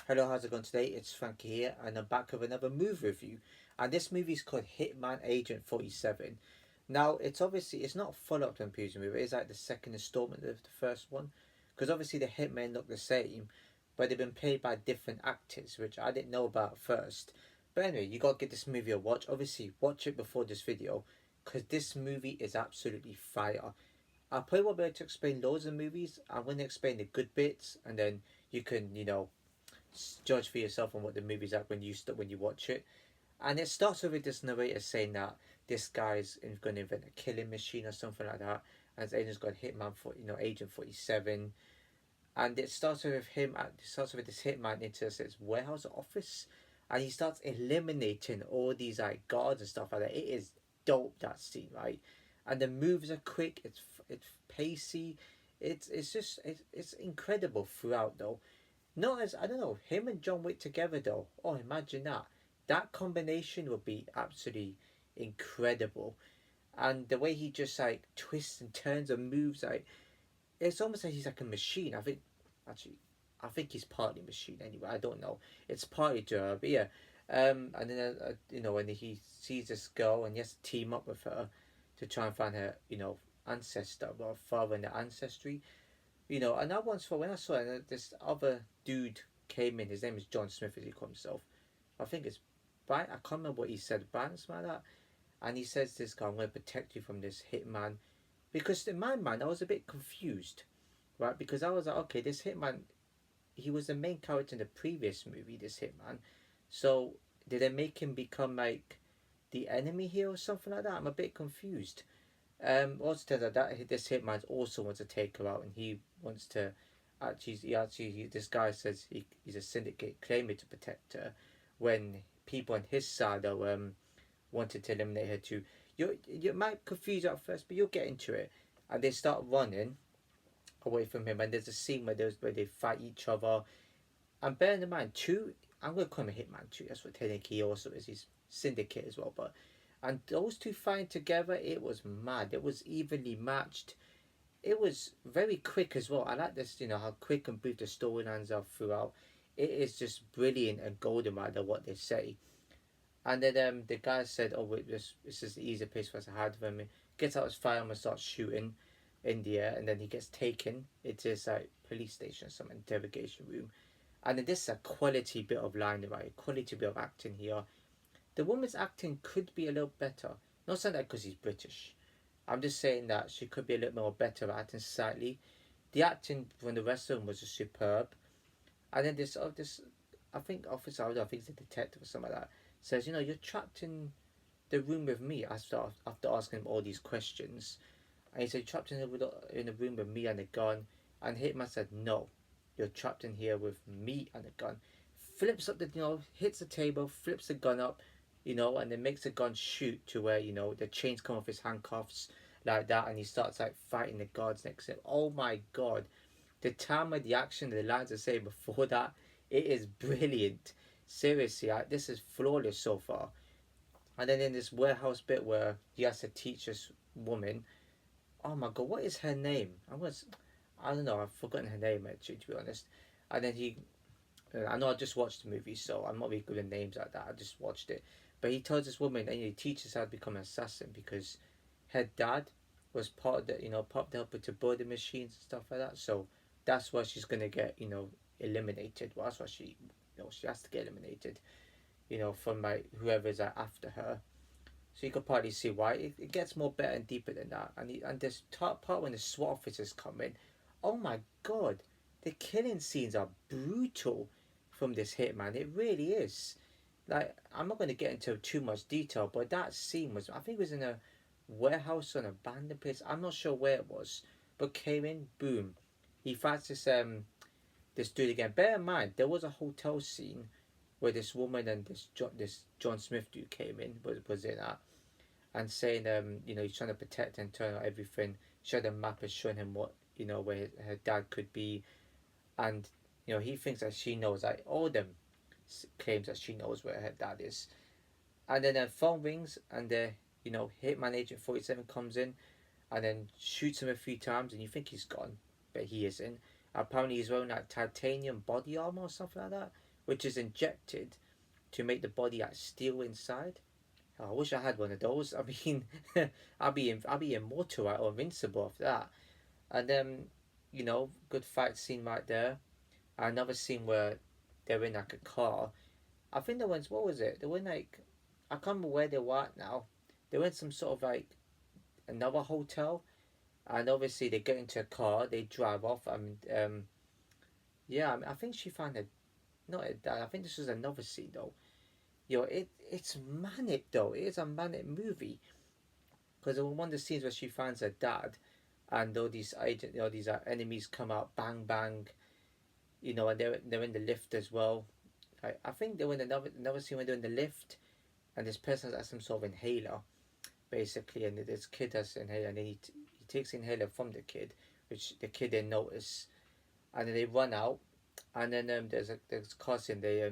Hello, how's it going today? It's Frankie here, and I'm back with another movie review. And this movie is called Hitman Agent 47. Now, it's not a follow up to the previous movie, it's like the second installment of the first one. Because obviously the hitmen look the same, but they've been played by different actors, which I didn't know about first. But anyway, you gotta give this movie a watch. Obviously, watch it before this video, because this movie is absolutely fire. I probably won't be able to explain loads of movies. I'm going to explain the good bits, and then you can, judge for yourself on what the movie's like when you watch it. And it starts with this narrator saying that this guy's going to invent a killing machine or something like that, and his agent's got Hitman for Agent 47, and it starts with him. It starts with this hitman into his warehouse office, and he starts eliminating all these like guards and stuff like that. It is dope, that scene, right? And the moves are quick. It's pacey. It's incredible throughout though. Not as I don't know him and John Wick together though. Oh, imagine that. That combination would be absolutely incredible. And the way he just like twists and turns and moves, like it's almost like he's like a machine. Actually, I think he's partly machine anyway. I don't know. It's partly to but yeah. And then when he sees this girl and he has to team up with her to try and find her, ancestor or father in the ancestry. And I once thought when I saw it, this other dude came in. His name is John Smith, as he calls himself. I think it's Brian. I can't remember what he said, Brian, something like that. And he says to this guy, "I'm going to protect you from this hitman," because in my mind I was a bit confused, right? Because I was like, okay, this hitman, he was the main character in the previous movie, this hitman. So did they make him become like the enemy here or something like that? I'm a bit confused. Also turns out that this hitman also wants to take her out, and he wants to this guy says he's a syndicate claiming to protect her, when people on his side are wanted to eliminate her too. You might confuse at first, but you'll get into it, and they start running away from him, and there's a scene where they fight each other. And bear in mind, two, I'm gonna call him a hitman too. That's what technically he also is. He's syndicate as well, but and those two fighting together, it was mad. It was evenly matched. It was very quick as well. I like this, how quick and brief the storylines are throughout. It is just brilliant and golden matter what they say. And then the guy said, "Oh wait, this is the easier place for us to hide from him." Gets out his firearm and starts shooting in the air, and then he gets taken. It's this like police station, some interrogation room, and then this is a quality bit of line, right? Quality bit of acting here. The woman's acting could be a little better. Not saying that because he's British. I'm just saying that she could be a little more better at acting slightly. The acting from the rest of them was just superb. And then this I think officer, I think it's a detective or something like that, says, you're trapped in the room with me after asking him all these questions. And he said, trapped in the room with me and a gun. And Hitman said, no, you're trapped in here with me and a gun. Flips up hits the table, flips the gun up, and then makes the gun shoot to where, the chains come off his handcuffs like that. And he starts like fighting the guards next to him. Oh my God. The time of the action, the lines I say before that, it is brilliant. Seriously, this is flawless so far. And then in this warehouse bit where he has to teach this woman, oh my God, what is her name? I don't know, I've forgotten her name actually, to be honest. And then I know I just watched the movie, so I'm not really good at names like that. I just watched it. But he tells this woman, and he teaches her how to become an assassin because her dad was part of part of the helper to build the machines and stuff like that. So that's why she's gonna get, eliminated. Well, that's why she has to get eliminated, from like whoever's after her. So you can partly see why it gets more better and deeper than that. And this part when the SWAT officers come in, oh my God, the killing scenes are brutal from this hitman. It really is. Like I'm not going to get into too much detail, but that scene was, I think it was in a warehouse or an abandoned place. I'm not sure where it was, but came in, boom, he fights this dude again. Bear in mind, there was a hotel scene where this woman and this John Smith dude came in, was in that, and saying he's trying to protect and turn out everything. Showed a map and showing him what where her dad could be, and he thinks that she knows. Like all them claims that she knows where her dad is, and then the phone rings and the Hitman Agent 47 comes in, and then shoots him a few times, and you think he's gone, but he isn't. Apparently he's wearing like titanium body armor or something like that, which is injected to make the body like steel inside. Oh, I wish I had one of those. I mean, I'll be immortal, right, or invincible of that. And then, good fight scene right there. Another scene where they're in like a car. I think the ones, what was it? They were in like, I can't remember where they were at now. They were in some sort of like another hotel, and obviously they get into a car, they drive off. Yeah, I think she found a not a dad. I think this was another scene though. It's manic though. It is a manic movie because one of the scenes where she finds her dad, and all these these enemies come out, bang bang, and they're in the lift as well. I think they were in another scene when they're in the lift, and this person has some sort of inhaler, basically, and this kid has an inhaler, and then he takes the inhaler from the kid, which the kid didn't notice, and then they run out, and then there's a car scene. They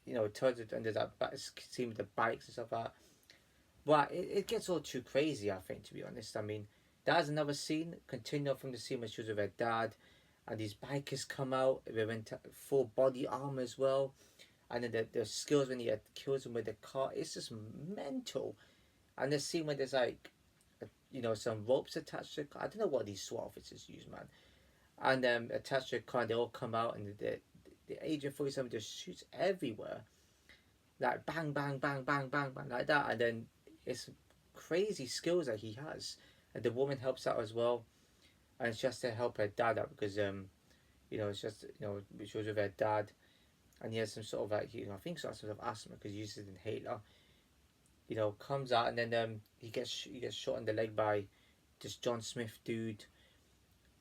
it turns it, and there's that scene with the bikes and stuff like that. But it gets all too crazy, I think, to be honest. I mean, there's another scene, continue from the scene when she was with her dad, and these bikers come out, they're in full body armor as well, and then the skills when he kills him with the car, it's just mental. And the scene where there's like, some ropes attached to the car. I don't know what these SWAT officers use, man. And attached to the car, they all come out, and the Agent 47 just shoots everywhere. Like bang, bang, bang, bang, bang, bang, like that. And then it's crazy skills that he has. And the woman helps out as well. And it's just to help her dad out because, it's just, she was with her dad. And he has some sort of like, I think some sort of asthma because he uses an inhaler. Comes out, and then he gets shot in the leg by this John Smith dude.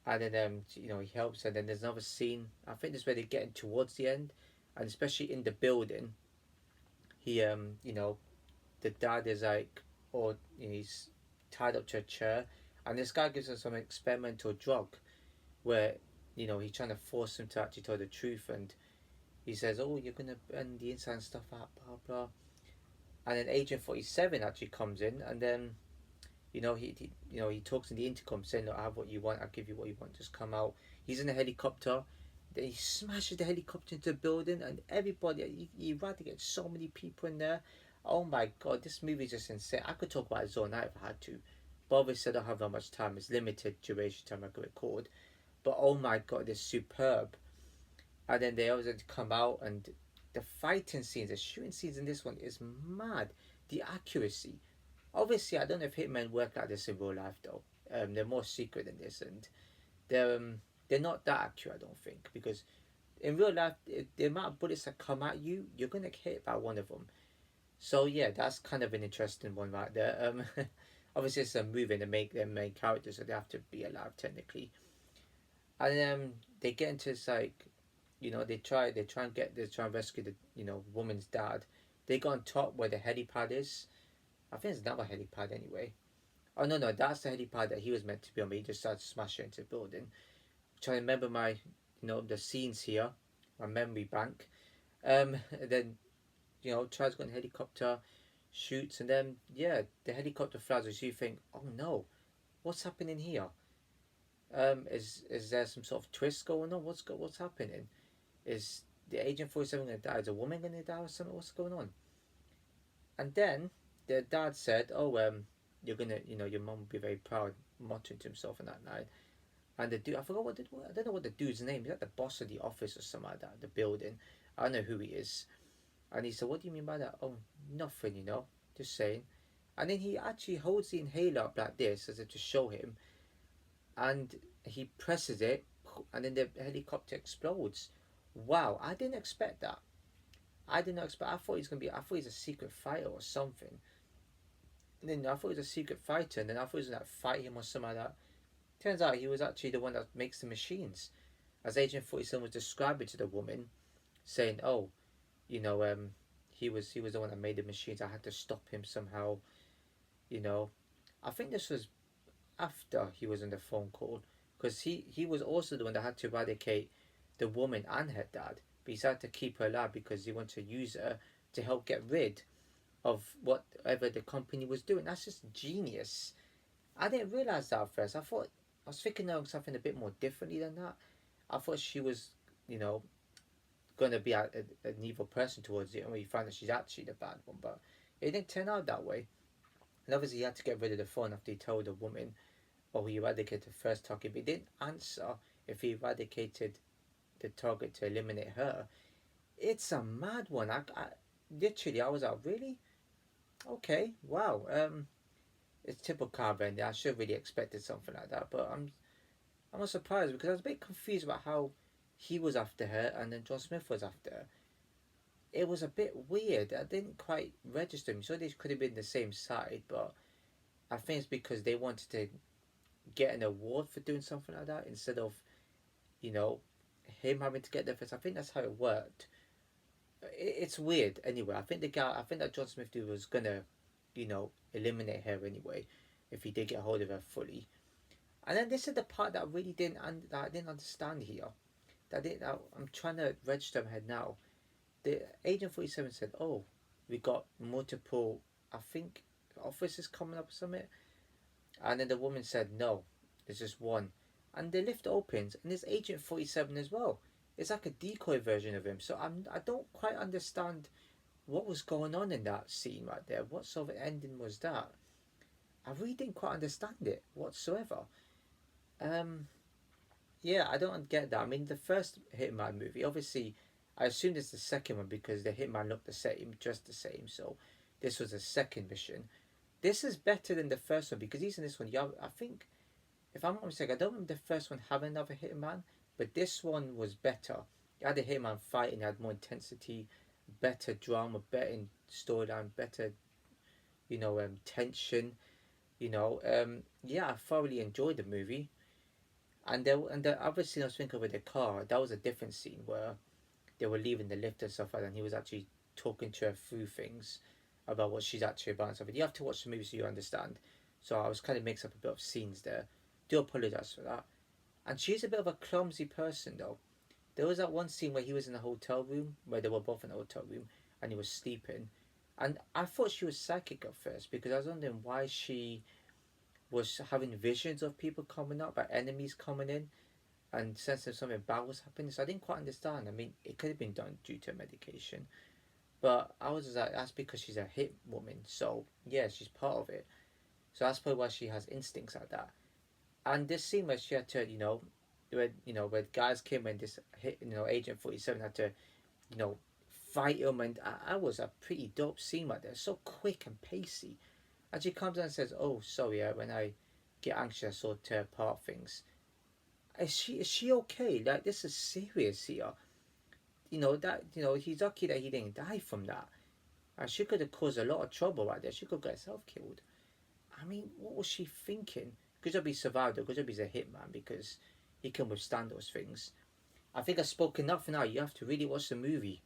And then he helps, and then there's another scene. I think this is where they're getting towards the end, and especially in the building, he the dad is like, or he's tied up to a chair, and this guy gives him some experimental drug, where he's trying to force him to actually tell the truth, and he says, "Oh, you're gonna burn the inside stuff out, blah blah," and then Agent 47 actually comes in, and then he talks in the intercom saying, "Look, I have what you want. I'll give you what you want. Just come out." He's in a helicopter. Then he smashes the helicopter into the building, and everybody. You rather get so many people in there. Oh my god, this movie is just insane. I could talk about it all night if I had to, but obviously I don't have that much time. It's limited duration time I could record. But oh my god, it's superb. And then they always come out, and the fighting scenes, the shooting scenes in this one is mad. The accuracy. Obviously, I don't know if hitmen work like this in real life though. They're more secret than this, and they're not that accurate, I don't think, because in real life, the amount of bullets that come at you, you're gonna get hit by one of them. So yeah, that's kind of an interesting one right there. Obviously, it's a movie and they make their main characters, so they have to be alive technically. And they get into this like, they try and rescue the woman's dad. They go on top where the helipad is. I think it's another helipad anyway. Oh no, that's the helipad that he was meant to be on, but he just started smashing into the building. I'm trying to remember my, the scenes here, my memory bank. Then tries to go in a helicopter, shoots, and then yeah, the helicopter flies. So you think, oh no, what's happening here? Is there some sort of twist going on? What's happening? Is the Agent 47 going to die? Is a woman going to die or something? What's going on? And then the dad said, "Oh, you're gonna, your mom will be very proud," muttering to himself on that night. And the dude, I forgot I don't know what the dude's name. Is that the boss of the office or something like that? The building. I don't know who he is. And he said, "What do you mean by that?" "Oh, nothing, just saying." And then he actually holds the inhaler up like this as if to show him, and he presses it, and then the helicopter explodes. Wow, I didn't expect that. I did not expect. I thought he's gonna be. I thought he's a secret fighter or something. And then I thought he was a secret fighter, and then I thought he was gonna fight him or something like that. Turns out he was actually the one that makes the machines. As Agent 47 was describing to the woman, saying, "Oh, you know, he was the one that made the machines. I had to stop him somehow." You know, I think this was after he was on the phone call, because he was also the one that had to eradicate the woman and her dad, but he had to keep her alive because he wanted to use her to help get rid of whatever the company was doing. That's just genius. I didn't realize that at first. I was thinking of something a bit more differently than that. I thought she was, you know, going to be an evil person towards it, and we find that she's actually the bad one. But it didn't turn out that way. And obviously, he had to get rid of the phone after he told the woman, or he eradicated the first target. But he didn't answer if he eradicated the target to eliminate her. It's a mad one. I literally, I was like, really? Okay, wow. It's typical Carver, I should have really expected something like that, but I'm not surprised because I was a bit confused about how he was after her and then John Smith was after her. It was a bit weird. I didn't quite register him. So they could have been the same side, but I think it's because they wanted to get an award for doing something like that instead of, you know, him having to get there first. I think that's how it worked. It's weird anyway. I think that John Smith dude was gonna, eliminate her anyway, if he did get hold of her fully. And then this is the part that I really that I didn't understand here. I'm trying to register in my head now. The Agent 47 said, "Oh, we got multiple, I think, officers coming up or something," and then the woman said, "No, there's just one." And the lift opens, and there's Agent 47 as well. It's like a decoy version of him. So I don't quite understand what was going on in that scene right there. What sort of ending was that? I really didn't quite understand it whatsoever. Um, yeah, I don't get that. I mean, the first Hitman movie, obviously, I assumed it's the second one because the Hitman looked the same, just the same. So this was a second mission. This is better than the first one because even this one, yeah, I think, if I'm not mistaken, I don't remember the first one having another Hitman, but this one was better. It had a Hitman fighting, it had more intensity, better drama, better storyline, better, tension. Yeah, I thoroughly enjoyed the movie. And the other scene I was thinking with the car, that was a different scene where they were leaving the lift and stuff like that, and he was actually talking to her through things about what she's actually about and stuff. But you have to watch the movie so you understand. So I was kind of mixed up a bit of scenes there. Do apologise for that. And she's a bit of a clumsy person though. There was that one scene where he was in a hotel room, where they were both in a hotel room, and he was sleeping. And I thought she was psychic at first because I was wondering why she was having visions of people coming up, like enemies coming in, and sensing something bad was happening. So I didn't quite understand. I mean, it could have been done due to medication, but I was just like, that's because she's a hit woman. So yeah, she's part of it. So that's probably why she has instincts like that. And this scene where she had to, where guys came and this hit, Agent 47 had to, you know, fight him, and I was a pretty dope scene right there. So quick and pacey. And she comes in and says, "Oh, sorry, when I get anxious or tear apart things." Is she okay? Like, this is serious here. He's lucky that he didn't die from that. And she could have caused a lot of trouble right there. She could get herself killed. I mean, what was she thinking? Good job he survived, or good job he's a hitman because he can withstand those things. I think I've spoken enough now. You have to really watch the movie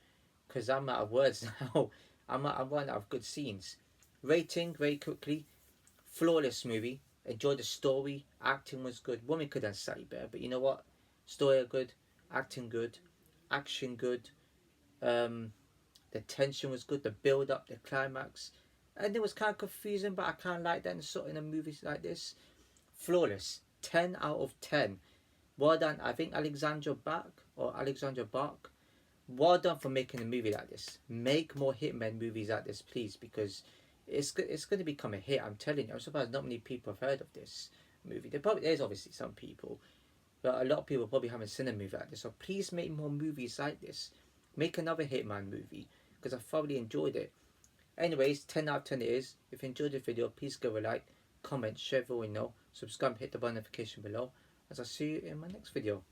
because I'm out of words now. I'm running out of good scenes. Rating very quickly. Flawless movie. Enjoyed the story. Acting was good. Woman could have slightly better, but you know what? Story good. Acting good. Action good. The tension was good. The build up. The climax. And it was kind of confusing, but I kind of like that in a movie like this. Flawless. 10 out of 10. Well done. I think Alexandra Bark. Well done for making a movie like this. Make more Hitman movies like this, please, because it's going to become a hit. I'm telling you. I'm surprised not many people have heard of this movie. There's obviously some people, but a lot of people probably haven't seen a movie like this. So please make more movies like this. Make another Hitman movie because I thoroughly enjoyed it. Anyways, 10 out of 10 it is. If you enjoyed the video, please give a like, comment, share, everyone know, subscribe, hit the bell notification below. As I see you in my next video.